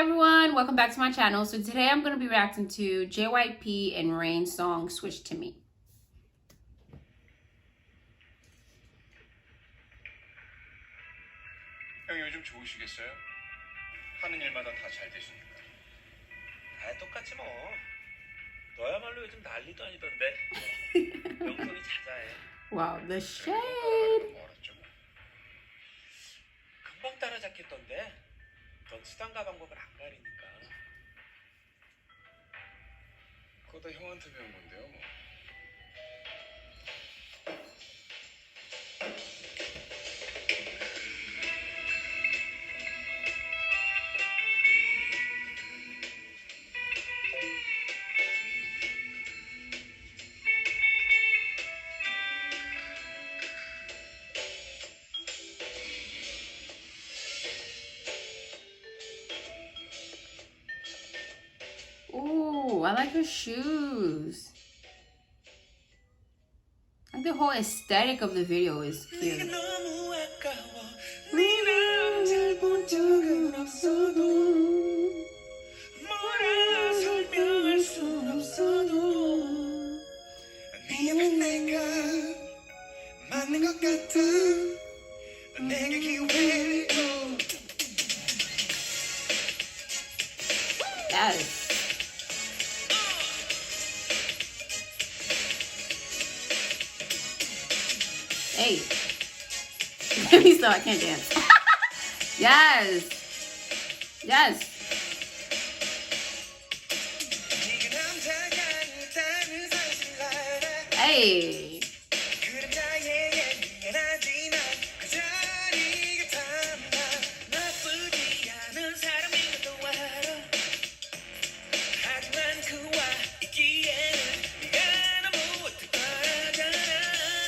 everyone, welcome back to my channel. So today I'm going to be reacting to J.Y.P and Rain's song Switch to Me. 형 요즘 좋으시겠어요? 하는 일마다 다 잘 되시니까. 다 똑같지 뭐. 너야말로 요즘 난리도 아니던데. 명성이 자자해. Wow, the shade. 멀었죠. 금방 따라잡겠던데. 넌 수단과 방법을 안 가리니까. 그거 다 형한테 배운 건데요, 뭐. Ooh, I like her shoes. I think the whole aesthetic of the video is cute. Yes. Hey. Let me stop, I can't dance. Yes. Yes. Hey.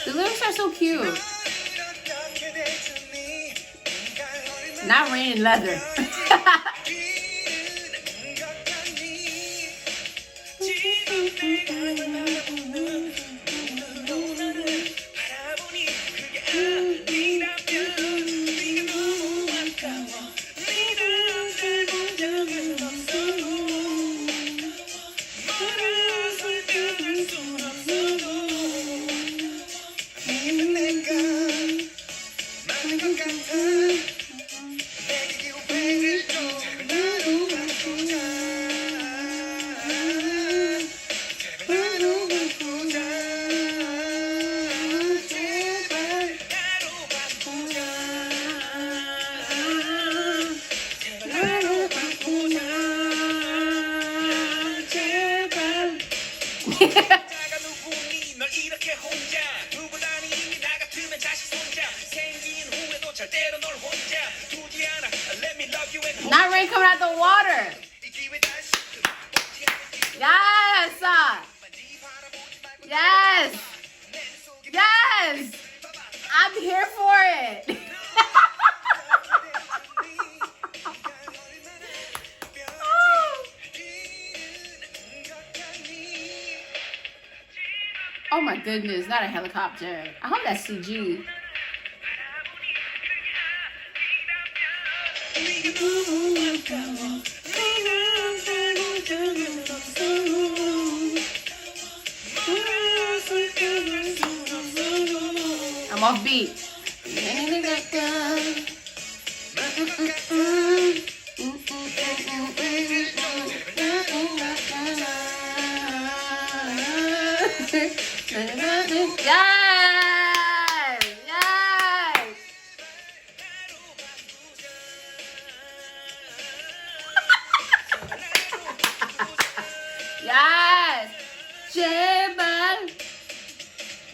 The lyrics are so cute. Not Rain in leather. Not Rain coming out the water. Yes. Yes. Yes. I'm here for it. Oh my goodness, not a helicopter. I hope that's CG. I'm off beat. Yes! Yes! Yes! J.Y.P.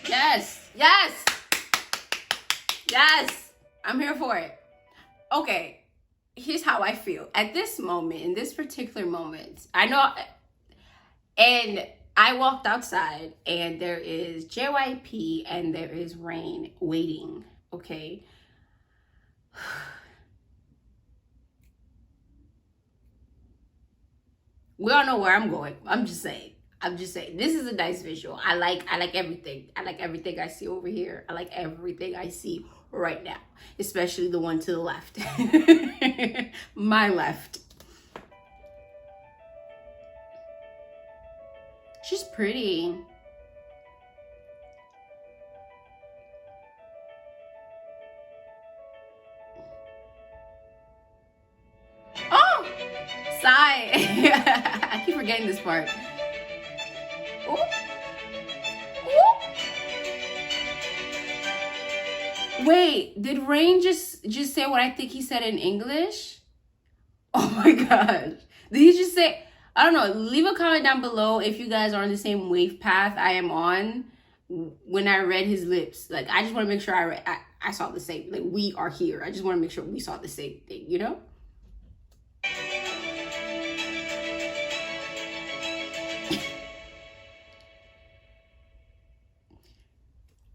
Yes! Yes! Yes! I'm here for it. Okay, here's how I feel. At this moment, in this particular moment, I know, and I walked outside and there is J.Y.P and there is Rain waiting, okay? We all know where I'm going. I'm just saying. This is a nice visual. I like everything. I like everything I see over here. I like everything I see right now, especially the one to the left. My left. pretty. Oh! Sigh. I keep forgetting this part. Ooh. Ooh. Wait, did Rain just say what I think he said in English? Oh my gosh. Did he just say, I don't know, leave a comment down below if you guys are on the same wave path I am on when I read his lips. Like, I just want to make sure I saw the same, like, we are here. I just want to make sure we saw the same thing, you know?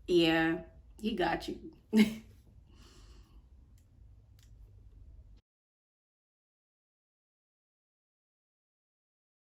Yeah, he got you.